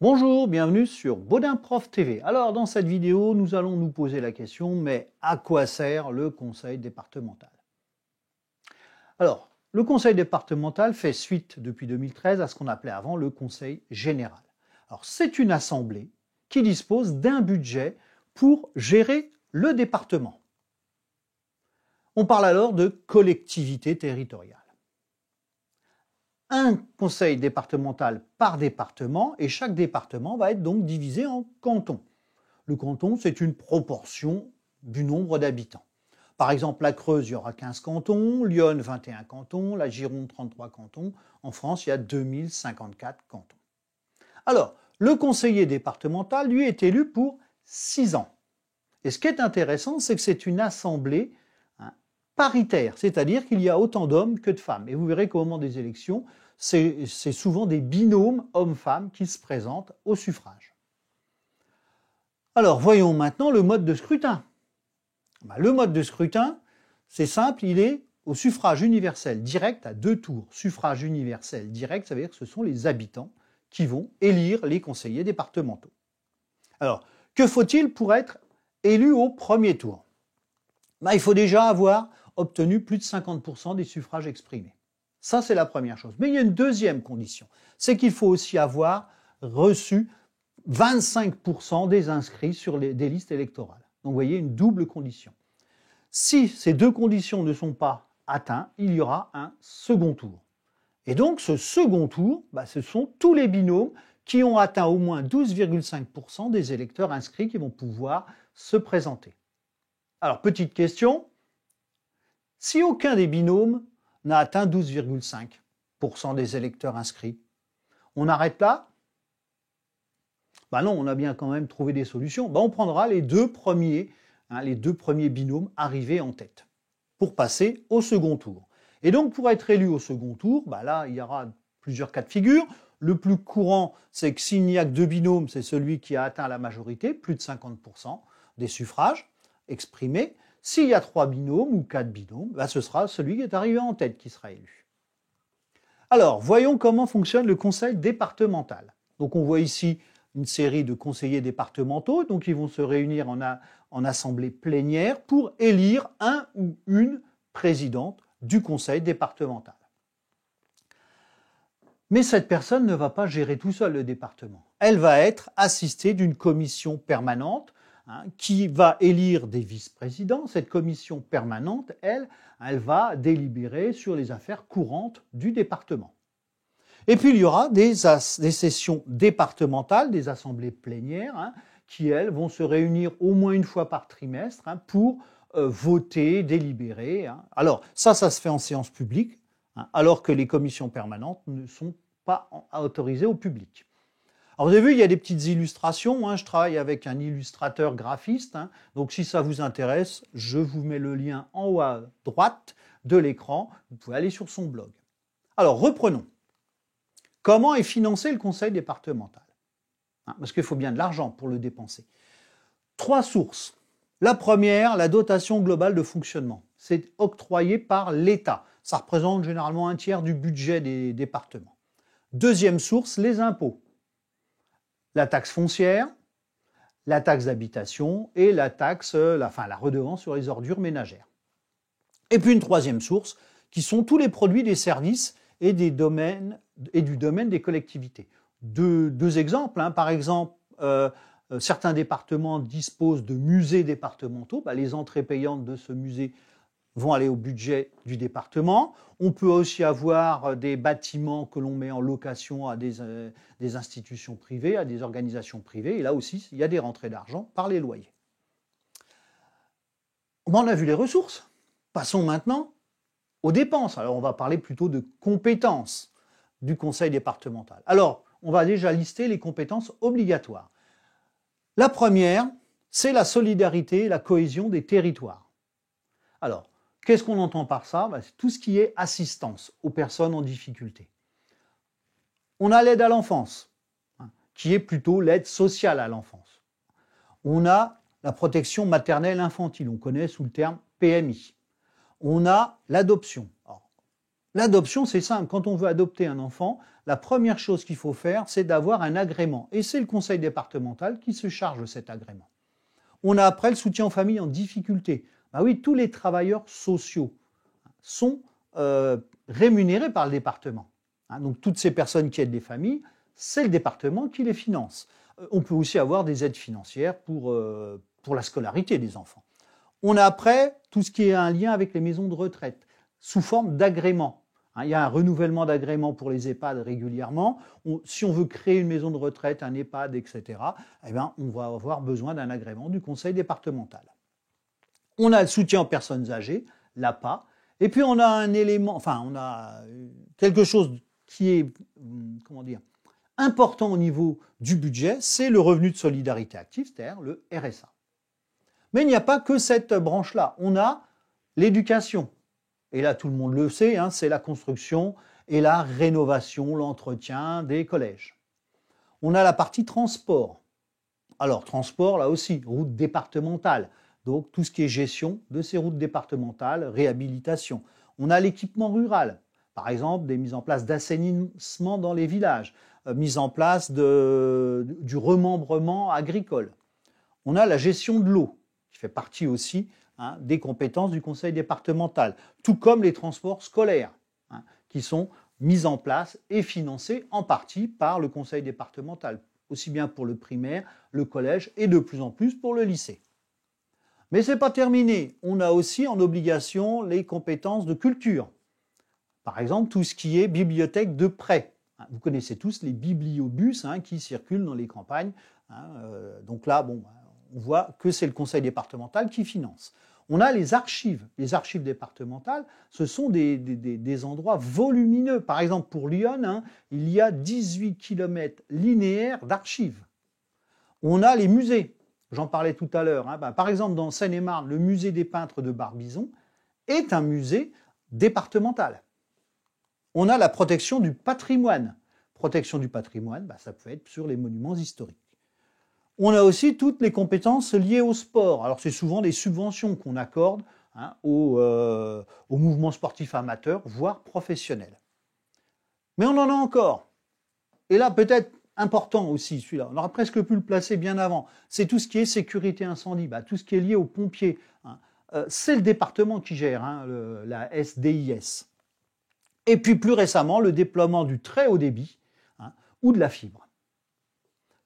Bonjour, bienvenue sur Baudin Prof TV. Alors dans cette vidéo, nous allons nous poser la question, mais à quoi sert le conseil départemental? Alors, le conseil départemental fait suite depuis 2013 à ce qu'on appelait avant le conseil général. Alors c'est une assemblée qui dispose d'un budget pour gérer le département. On parle alors de collectivité territoriale. Un conseil départemental par département et chaque département va être donc divisé en cantons. Le canton, c'est une proportion du nombre d'habitants. Par exemple, la Creuse, il y aura 15 cantons, Lyon, 21 cantons, la Gironde, 33 cantons. En France, il y a 2054 cantons. Alors, le conseiller départemental, lui, est élu pour 6 ans. Et ce qui est intéressant, c'est que c'est une assemblée paritaire, c'est-à-dire qu'il y a autant d'hommes que de femmes. Et vous verrez qu'au moment des élections, c'est souvent des binômes hommes-femmes qui se présentent au suffrage. Alors, voyons maintenant le mode de scrutin. Le mode de scrutin, c'est simple, il est au suffrage universel direct à 2 tours. Suffrage universel direct, ça veut dire que ce sont les habitants qui vont élire les conseillers départementaux. Alors, que faut-il pour être élu au premier tour? Il faut déjà avoir obtenu plus de 50% des suffrages exprimés. Ça, c'est la première chose. Mais il y a une deuxième condition, c'est qu'il faut aussi avoir reçu 25% des inscrits sur des listes électorales. Donc vous voyez, une double condition. Si ces deux conditions ne sont pas atteintes, il y aura un second tour. Et donc ce second tour, ce sont tous les binômes qui ont atteint au moins 12,5% des électeurs inscrits qui vont pouvoir se présenter. Alors, petite question, si aucun des binômes n'a atteint 12,5% des électeurs inscrits, on arrête là? Non, on a bien quand même trouvé des solutions. On prendra les deux premiers binômes arrivés en tête pour passer au second tour. Et donc, pour être élu au second tour, là, il y aura plusieurs cas de figure. Le plus courant, c'est que s'il n'y a que 2 binômes, c'est celui qui a atteint la majorité, plus de 50% des suffrages exprimés. S'il y a 3 binômes ou 4 binômes, ce sera celui qui est arrivé en tête qui sera élu. Alors, voyons comment fonctionne le conseil départemental. Donc, on voit ici une série de conseillers départementaux, donc ils vont se réunir en assemblée plénière pour élire un ou une présidente du conseil départemental. Mais cette personne ne va pas gérer tout seul le département. Elle va être assistée d'une commission permanente qui va élire des vice-présidents. Cette commission permanente, elle va délibérer sur les affaires courantes du département. Et puis il y aura des sessions départementales, des assemblées plénières, qui, elles, vont se réunir au moins une fois par trimestre pour voter, délibérer. Alors ça se fait en séance publique, alors que les commissions permanentes ne sont pas autorisées au public. Alors vous avez vu, il y a des petites illustrations, je travaille avec un illustrateur graphiste, donc si ça vous intéresse, je vous mets le lien en haut à droite de l'écran, vous pouvez aller sur son blog. Alors reprenons. Comment est financé le conseil départemental? Parce qu'il faut bien de l'argent pour le dépenser. 3 sources. La première, la dotation globale de fonctionnement. C'est octroyé par l'État. Ça représente généralement 1/3 du budget des départements. Deuxième source, les impôts. La taxe foncière, la taxe d'habitation et la redevance sur les ordures ménagères. Et puis une troisième source, qui sont tous les produits des services et du domaine des collectivités. Deux exemples, par exemple, certains départements disposent de musées départementaux. Les entrées payantes de ce musée vont aller au budget du département. On peut aussi avoir des bâtiments que l'on met en location à des institutions privées, à des organisations privées. Et là aussi, il y a des rentrées d'argent par les loyers. On a vu les ressources. Passons maintenant aux dépenses. Alors, on va parler plutôt de compétences du conseil départemental. Alors, on va déjà lister les compétences obligatoires. La première, c'est la solidarité et la cohésion des territoires. Alors, qu'est-ce qu'on entend par ça? C'est tout ce qui est assistance aux personnes en difficulté. On a l'aide à l'enfance, qui est plutôt l'aide sociale à l'enfance. On a la protection maternelle infantile, on connaît sous le terme PMI. On a l'adoption. L'adoption, c'est simple. Quand on veut adopter un enfant, la première chose qu'il faut faire, c'est d'avoir un agrément. Et c'est le conseil départemental qui se charge de cet agrément. On a après le soutien aux familles en difficulté. Ben oui, tous les travailleurs sociaux sont rémunérés par le département. Donc toutes ces personnes qui aident les familles, c'est le département qui les finance. On peut aussi avoir des aides financières pour la scolarité des enfants. On a après tout ce qui est un lien avec les maisons de retraite, sous forme d'agrément. Il y a un renouvellement d'agrément pour les EHPAD régulièrement. Si on veut créer une maison de retraite, un EHPAD, etc., eh bien, on va avoir besoin d'un agrément du conseil départemental. On a le soutien aux personnes âgées, l'APA, et puis on a un élément, on a quelque chose qui est, important au niveau du budget, c'est le revenu de solidarité active, c'est-à-dire le RSA. Mais il n'y a pas que cette branche-là. On a l'éducation. Et là, tout le monde le sait, c'est la construction et la rénovation, l'entretien des collèges. On a la partie transport. Alors, transport, là aussi, route départementale. Donc, tout ce qui est gestion de ces routes départementales, réhabilitation. On a l'équipement rural. Par exemple, des mises en place d'assainissement dans les villages, mise en place du remembrement agricole. On a la gestion de l'eau, qui fait partie aussi des compétences du conseil départemental, tout comme les transports scolaires, qui sont mis en place et financés en partie par le conseil départemental, aussi bien pour le primaire, le collège et de plus en plus pour le lycée. Mais ce n'est pas terminé. On a aussi en obligation les compétences de culture. Par exemple, tout ce qui est bibliothèque de prêt. Vous connaissez tous les bibliobus qui circulent dans les campagnes. Donc là, on voit que c'est le conseil départemental qui finance. On a les archives. Les archives départementales, ce sont des endroits volumineux. Par exemple, pour Lyon, il y a 18 km linéaires d'archives. On a les musées. J'en parlais tout à l'heure. Par exemple, dans Seine-et-Marne, le musée des peintres de Barbizon est un musée départemental. On a la protection du patrimoine. Protection du patrimoine, ça peut être sur les monuments historiques. On a aussi toutes les compétences liées au sport. Alors c'est souvent des subventions qu'on accorde aux mouvements sportifs amateurs, voire professionnels. Mais on en a encore. Et là, peut-être important aussi, celui-là, on aurait presque pu le placer bien avant. C'est tout ce qui est sécurité incendie, tout ce qui est lié aux pompiers. C'est le département qui gère la SDIS. Et puis plus récemment, le déploiement du très haut débit ou de la fibre.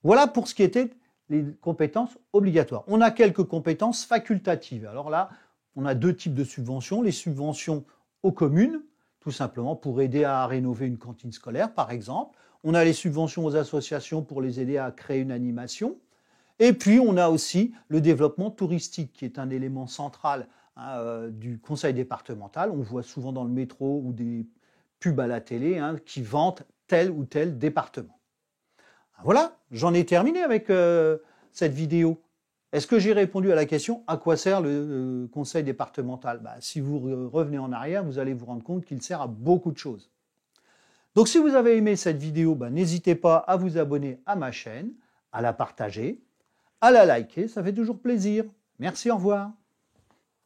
Voilà pour ce qui était les compétences obligatoires. On a quelques compétences facultatives. Alors là, on a deux types de subventions. Les subventions aux communes, tout simplement pour aider à rénover une cantine scolaire, par exemple. On a les subventions aux associations pour les aider à créer une animation. Et puis, on a aussi le développement touristique, qui est un élément central du conseil départemental. On voit souvent dans le métro ou des pubs à la télé qui vantent tel ou tel département. Voilà, j'en ai terminé avec cette vidéo. Est-ce que j'ai répondu à la question à quoi sert le conseil départemental? Si vous revenez en arrière, vous allez vous rendre compte qu'il sert à beaucoup de choses. Donc si vous avez aimé cette vidéo, n'hésitez pas à vous abonner à ma chaîne, à la partager, à la liker, ça fait toujours plaisir. Merci, au revoir.